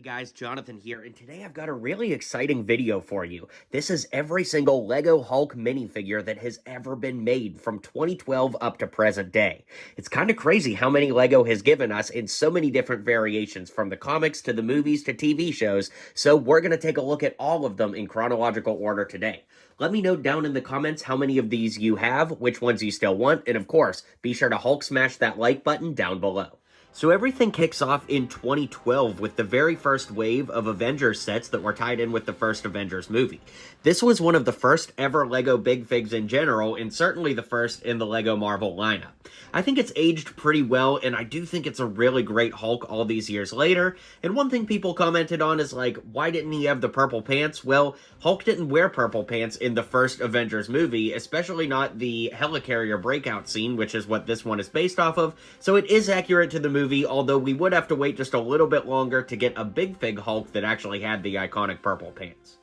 Hey guys, Jonathan here, and today I've got a really exciting video for you. This is every single LEGO Hulk minifigure that has ever been made from 2012 up to present day. It's kind of crazy how many LEGO has given us in so many different variations, from the comics to the movies to TV shows, so we're going to take a look at all of them in chronological order today. Let me know down in the comments how many of these you have, which ones you still want, and of course, be sure to Hulk smash that like button down below. So everything kicks off in 2012 with the very first wave of Avengers sets that were tied in with the first Avengers movie. This was one of the first ever LEGO Big Figs in general, and certainly the first in the LEGO Marvel lineup. I think it's aged pretty well, and I do think it's a really great Hulk all these years later. And one thing people commented on is like, why didn't he have the purple pants? Well, Hulk didn't wear purple pants in the first Avengers movie, especially not the helicarrier breakout scene, which is what this one is based off of, so it is accurate to the movie, although we would have to wait just a little bit longer to get a Big Fig Hulk that actually had the iconic purple pants.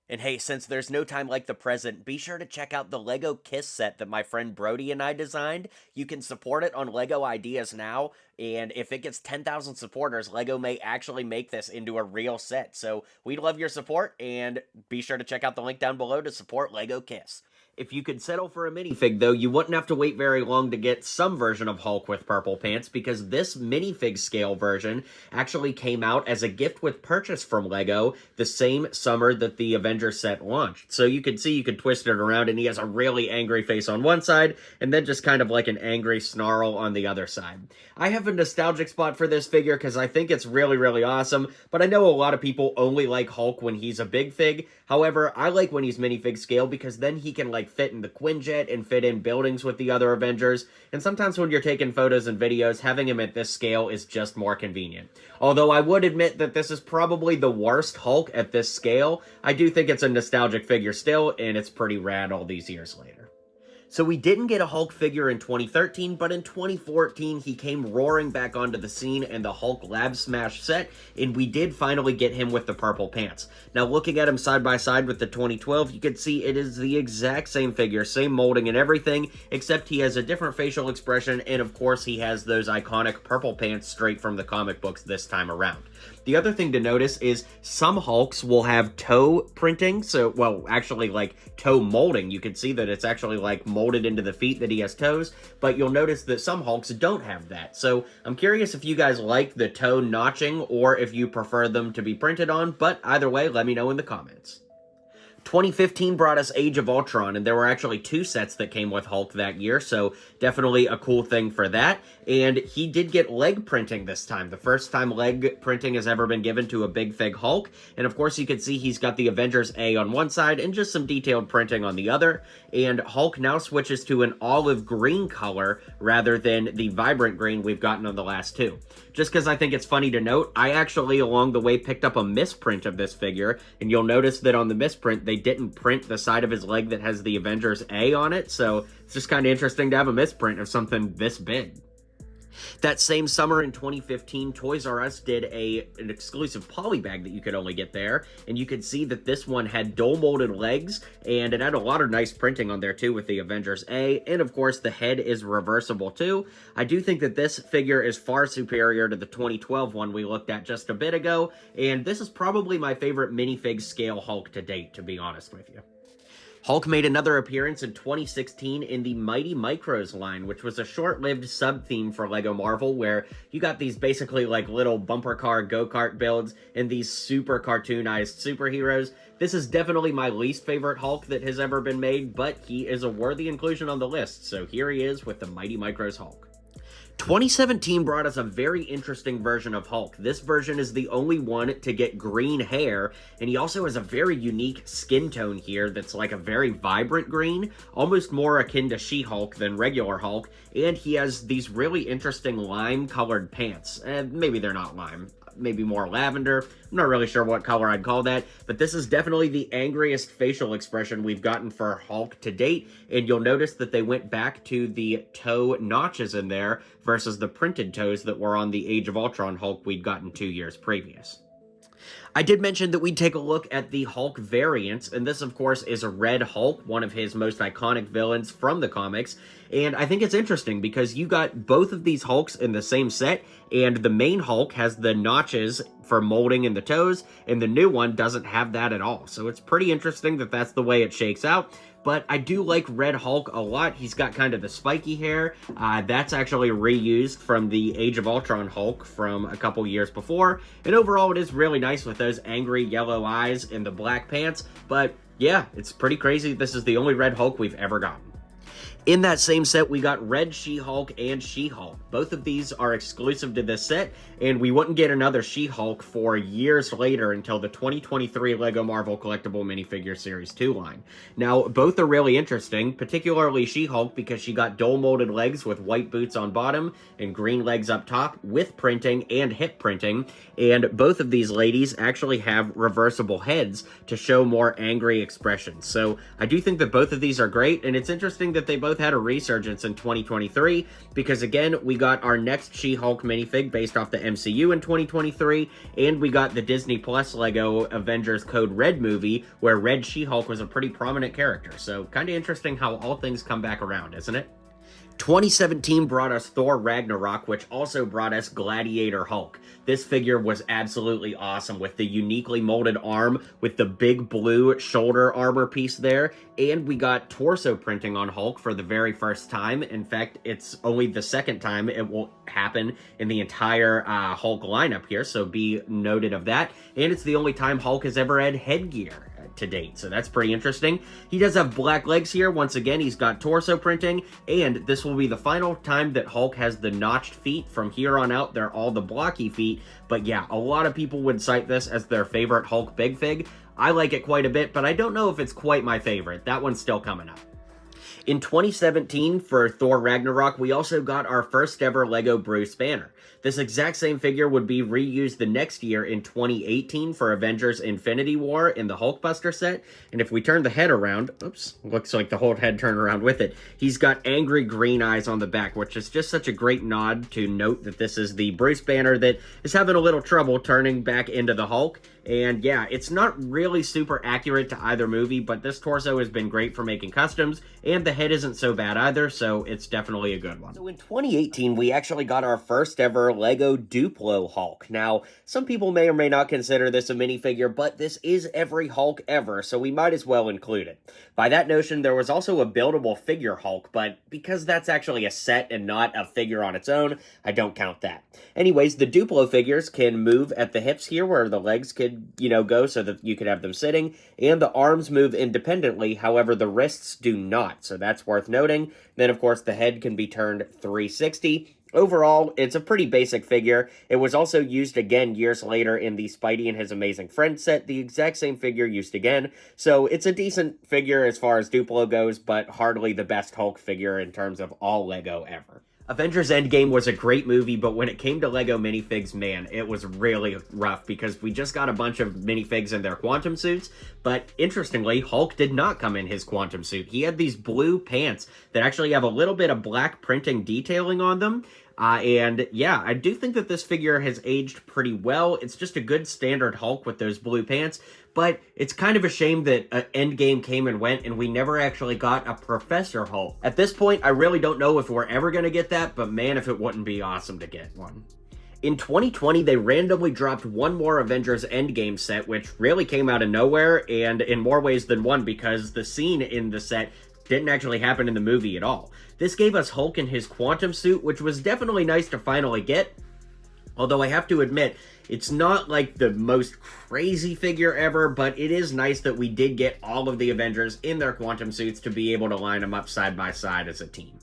And hey, since there's no time like the present, be sure to check out the LEGO Kiss set that my friend Brody and I designed. You can support it on LEGO Ideas now, and if it gets 10,000 supporters, LEGO may actually make this into a real set. So we'd love your support, and be sure to check out the link down below to support LEGO Kiss. If you could settle for a minifig, though, you wouldn't have to wait very long to get some version of Hulk with purple pants, because this minifig scale version actually came out as a gift with purchase from LEGO the same summer that the Avengers set launched. So you can see, you can twist it around, and he has a really angry face on one side, and then just kind of like an angry snarl on the other side. I have a nostalgic spot for this figure because I think it's really, really awesome, but I know a lot of people only like Hulk when he's a big fig. However, I like when he's minifig scale because then he can like fit in the Quinjet and fit in buildings with the other Avengers, and sometimes when you're taking photos and videos, having him at this scale is just more convenient. Although I would admit that this is probably the worst Hulk at this scale, I do think it's a nostalgic figure still, and it's pretty rad all these years later. So we didn't get a Hulk figure in 2013, but in 2014, he came roaring back onto the scene in the Hulk Lab Smash set, and we did finally get him with the purple pants. Now, looking at him side by side with the 2012, you can see it is the exact same figure, same molding and everything, except he has a different facial expression, and of course, he has those iconic purple pants straight from the comic books this time around. The other thing to notice is some Hulks will have toe printing, so, well, actually, like, toe molding. You can see that it's actually, like, molded into the feet that he has toes, but you'll notice that some Hulks don't have that. So I'm curious if you guys like the toe notching or if you prefer them to be printed on, but either way, let me know in the comments. 2015 brought us Age of Ultron, and there were actually two sets that came with Hulk that year, so definitely a cool thing for that. And he did get leg printing this time, the first time leg printing has ever been given to a Big Fig Hulk. And of course, you can see he's got the Avengers A on one side and just some detailed printing on the other. And Hulk now switches to an olive green color rather than the vibrant green we've gotten on the last two. Just because I think it's funny to note, I actually along the way picked up a misprint of this figure, and you'll notice that on the misprint, they didn't print the side of his leg that has the Avengers A on it, so it's just kind of interesting to have a misprint of something this big. That same summer in 2015, Toys R Us did an exclusive poly bag that you could only get there, and you could see that this one had dual molded legs, and it had a lot of nice printing on there too with the Avengers A, and of course the head is reversible too. I do think that this figure is far superior to the 2012 one we looked at just a bit ago, and this is probably my favorite minifig scale Hulk to date, to be honest with you. Hulk made another appearance in 2016 in the Mighty Micros line, which was a short-lived sub-theme for LEGO Marvel, where you got these basically like little bumper car go-kart builds and these super cartoonized superheroes. This is definitely my least favorite Hulk that has ever been made, but he is a worthy inclusion on the list, so here he is with the Mighty Micros Hulk. 2017 brought us a very interesting version of Hulk. This version is the only one to get green hair, and he also has a very unique skin tone here that's like a very vibrant green, almost more akin to She-Hulk than regular Hulk, and he has these really interesting lime-colored pants. Maybe they're not lime. Maybe more lavender. I'm not really sure what color I'd call that, but this is definitely the angriest facial expression we've gotten for Hulk to date, and you'll notice that they went back to the toe notches in there versus the printed toes that were on the Age of Ultron Hulk we'd gotten 2 years previous. I did mention that we'd take a look at the Hulk variants, and this, of course, is a Red Hulk, one of his most iconic villains from the comics, and I think it's interesting because you got both of these Hulks in the same set, and the main Hulk has the notches for molding in the toes, and the new one doesn't have that at all, so it's pretty interesting that that's the way it shakes out. But I do like Red Hulk a lot. He's got kind of the spiky hair. That's actually reused from the Age of Ultron Hulk from a couple years before. And overall, it is really nice with those angry yellow eyes and the black pants. But yeah, it's pretty crazy. This is the only Red Hulk we've ever gotten. In that same set, we got Red She-Hulk and She-Hulk. Both of these are exclusive to this set, and we wouldn't get another She-Hulk for years later until the 2023 LEGO Marvel Collectible Minifigure Series 2 line. Now, both are really interesting, particularly She-Hulk because she got dual-molded legs with white boots on bottom and green legs up top with printing and hip printing, and both of these ladies actually have reversible heads to show more angry expressions. So I do think that both of these are great, and it's interesting that they both had a resurgence in 2023 because, again, we got our next She-Hulk minifig based off the MCU in 2023, and we got the Disney Plus LEGO Avengers Code Red movie where Red She-Hulk was a pretty prominent character. So kind of interesting how all things come back around, isn't it? 2017 brought us Thor Ragnarok, which also brought us Gladiator Hulk. This figure was absolutely awesome with the uniquely molded arm with the big blue shoulder armor piece there, and we got torso printing on Hulk for the very first time. In fact, it's only the second time it will happen in the entire Hulk lineup here, so be noted of that. And it's the only time Hulk has ever had headgear to date, so that's pretty interesting. He does have black legs here. Once again, he's got torso printing, and this will be the final time that Hulk has the notched feet. From here on out, they're all the blocky feet, but yeah, a lot of people would cite this as their favorite Hulk big fig. I like it quite a bit, but I don't know if it's quite my favorite. That one's still coming up. In 2017, for Thor Ragnarok, we also got our first ever LEGO Bruce Banner. This exact same figure would be reused the next year in 2018 for Avengers Infinity War in the Hulkbuster set. And if we turn the head around, oops, looks like the whole head turned around with it. He's got angry green eyes on the back, which is just such a great nod to note that this is the Bruce Banner that is having a little trouble turning back into the Hulk. And yeah, it's not really super accurate to either movie, but this torso has been great for making customs, and the head isn't so bad either, so it's definitely a good one. So in 2018, we actually got our first ever LEGO Duplo Hulk. Now, some people may or may not consider this a minifigure, but this is every Hulk ever, so we might as well include it. By that notion, there was also a buildable figure Hulk, but because that's actually a set and not a figure on its own, I don't count that. Anyways, the Duplo figures can move at the hips here where the legs could, go so that you could have them sitting, and the arms move independently. However, the wrists do not, so that's worth noting. Then, of course, the head can be turned 360. Overall, it's a pretty basic figure. It was also used again years later in the Spidey and His Amazing Friends set, the exact same figure used again. So it's a decent figure as far as Duplo goes, but hardly the best Hulk figure in terms of all LEGO ever. Avengers Endgame was a great movie, but when it came to LEGO minifigs, man, it was really rough because we just got a bunch of minifigs in their quantum suits, but interestingly, Hulk did not come in his quantum suit. He had these blue pants that actually have a little bit of black printing detailing on them. And yeah, I do think that this figure has aged pretty well. It's just a good standard Hulk with those blue pants, but it's kind of a shame that Endgame came and went and we never actually got a Professor Hulk. At this point, I really don't know if we're ever going to get that, but man, if it wouldn't be awesome to get one. In 2020, they randomly dropped one more Avengers Endgame set, which really came out of nowhere, and in more ways than one because the scene in the set didn't actually happen in the movie at all. This gave us Hulk in his quantum suit, which was definitely nice to finally get. Although I have to admit, it's not like the most crazy figure ever, but it is nice that we did get all of the Avengers in their quantum suits to be able to line them up side by side as a team.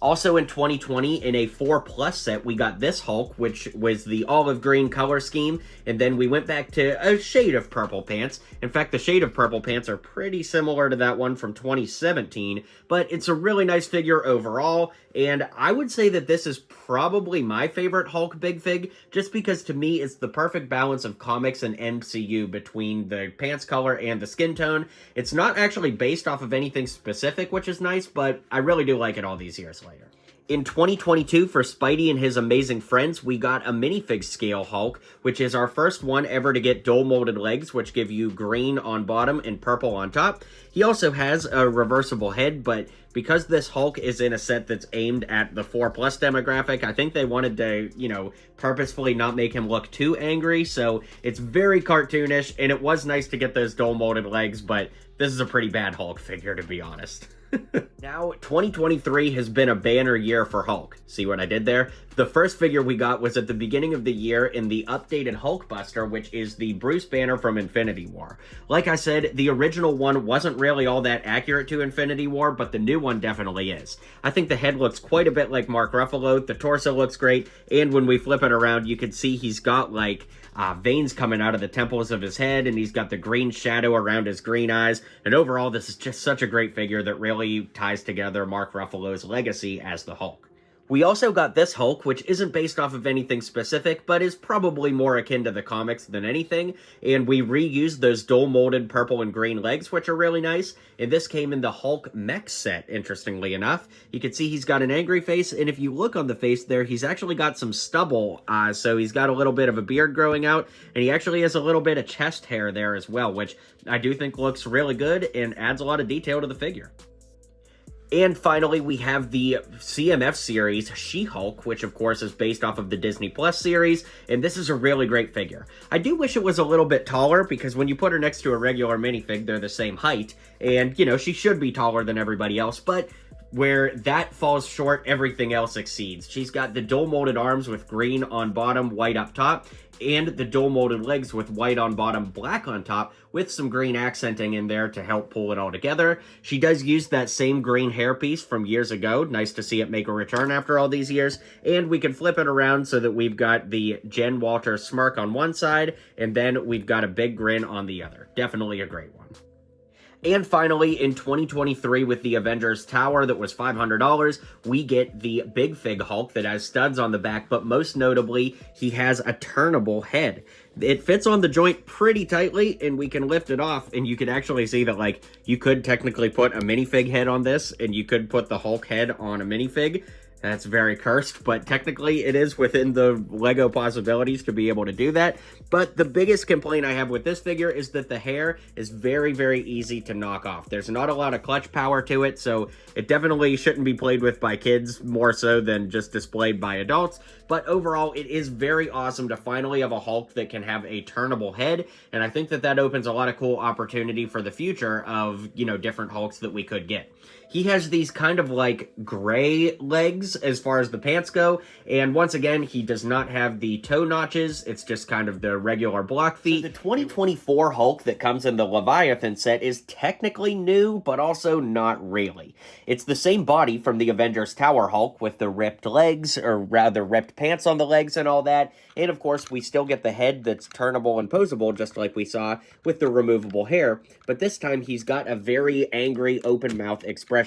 Also in 2020, in a 4+ set, we got this Hulk, which was the olive green color scheme, and then we went back to a shade of purple pants. In fact, the shade of purple pants are pretty similar to that one from 2017, but it's a really nice figure overall, and I would say that this is probably my favorite Hulk big fig, just because to me it's the perfect balance of comics and MCU between the pants color and the skin tone. It's not actually based off of anything specific, which is nice, but I really do like it all these years later. In 2022, for Spidey and his amazing friends, we got a minifig scale Hulk, which is our first one ever to get dual molded legs, which give you green on bottom and purple on top. He also has a reversible head, but because this Hulk is in a set that's aimed at the 4+ demographic, I think they wanted to, purposefully not make him look too angry, so it's very cartoonish, and it was nice to get those dual molded legs, but this is a pretty bad Hulk figure, to be honest. Now, 2023 has been a banner year for Hulk. See what I did there? The first figure we got was at the beginning of the year in the updated Hulkbuster, which is the Bruce Banner from Infinity War. Like I said, the original one wasn't really all that accurate to Infinity War, but the new one definitely is. I think the head looks quite a bit like Mark Ruffalo, the torso looks great, and when we flip it around, you can see he's got, veins coming out of the temples of his head, and he's got the green shadow around his green eyes, and overall, this is just such a great figure that really ties together Mark Ruffalo's legacy as the Hulk. We also got this Hulk, which isn't based off of anything specific, but is probably more akin to the comics than anything, and we reused those dual-molded purple and green legs, which are really nice, and this came in the Hulk mech set, interestingly enough. You can see he's got an angry face, and if you look on the face there, he's actually got some stubble, so he's got a little bit of a beard growing out, and he actually has a little bit of chest hair there as well, which I do think looks really good and adds a lot of detail to the figure. And finally, we have the CMF series, She-Hulk, which of course is based off of the Disney Plus series, and this is a really great figure. I do wish it was a little bit taller, because when you put her next to a regular minifig, they're the same height, and, she should be taller than everybody else, but where that falls short, everything else exceeds. She's got the dual molded arms with green on bottom, white up top, and the dual molded legs with white on bottom, black on top, with some green accenting in there to help pull it all together. She does use that same green hairpiece from years ago. Nice to see it make a return after all these years. And we can flip it around so that we've got the Jen Walters smirk on one side, and then we've got a big grin on the other. Definitely a great one. And finally, in 2023, with the Avengers Tower that was $500, we get the Big Fig Hulk that has studs on the back, but most notably, he has a turnable head. It fits on the joint pretty tightly, and we can lift it off, and you can actually see that, you could technically put a minifig head on this, and you could put the Hulk head on a minifig. That's very cursed, but technically it is within the LEGO possibilities to be able to do that. But the biggest complaint I have with this figure is that the hair is very, very easy to knock off. There's not a lot of clutch power to it, so it definitely shouldn't be played with by kids more so than just displayed by adults. But overall, it is very awesome to finally have a Hulk that can have a turnable head, and I think that that opens a lot of cool opportunity for the future of, different Hulks that we could get. He has these kind of gray legs as far as the pants go, and once again, he does not have the toe notches. It's just kind of the regular block feet. So the 2024 Hulk that comes in the Leviathan set is technically new, but also not really. It's the same body from the Avengers Tower Hulk with the ripped legs, or rather ripped pants on the legs and all that, and of course, we still get the head that's turnable and posable, just like we saw with the removable hair, but this time he's got a very angry, open mouth expression.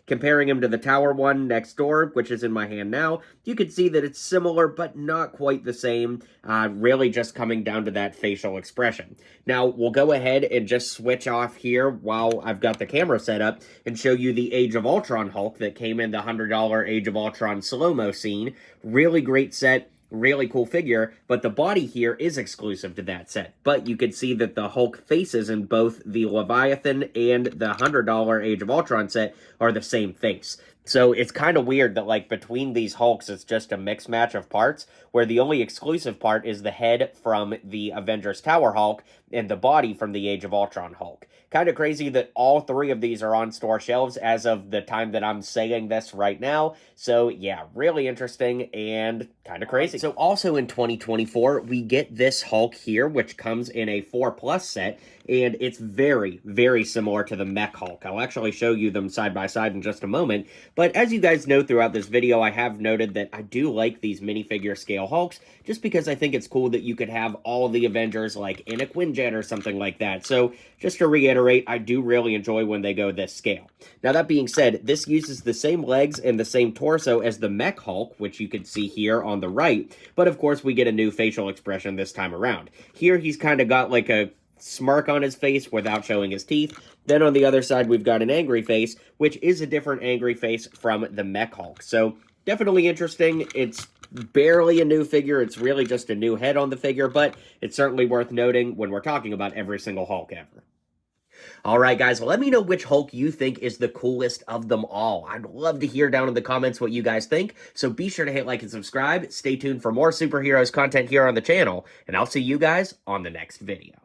Comparing him to the Tower one next door, which is in my hand now, you can see that it's similar, but not quite the same, really just coming down to that facial expression. Now, we'll go ahead and just switch off here while I've got the camera set up and show you the Age of Ultron Hulk that came in the $100 Age of Ultron slow-mo scene. Really great set. Really cool figure, but the body here is exclusive to that set. But you can see that the Hulk faces in both the Leviathan and the $100 Age of Ultron set are the same face. So it's kind of weird that, between these Hulks, it's just a mix match of parts, where the only exclusive part is the head from the Avengers Tower Hulk and the body from the Age of Ultron Hulk. Kind of crazy that all three of these are on store shelves as of the time that I'm saying this right now. So, yeah, really interesting and kind of crazy. So, also in 2024, we get this Hulk here, which comes in a 4+ set, and it's very, very similar to the Mech Hulk. I'll actually show you them side by side in just a moment. But as you guys know throughout this video, I have noted that I do like these minifigure scale Hulks, just because I think it's cool that you could have all the Avengers in a Quinjet or something like that. So, just to reiterate, I do really enjoy when they go this scale. Now, that being said, this uses the same legs and the same torso as the Mech Hulk, which you can see here on the right, but of course we get a new facial expression this time around. Here, he's kind of got a smirk on his face without showing his teeth. Then on the other side, we've got an angry face, which is a different angry face from the Mech Hulk. So Definitely interesting. It's barely a new figure. It's really just a new head on the figure, but it's certainly worth noting when we're talking about every single Hulk ever. All right, guys, well, let me know which Hulk you think is the coolest of them all. I'd love to hear down in the comments what you guys think, so be sure to hit like and subscribe. Stay tuned for more superheroes content here on the channel, and I'll see you guys on the next video.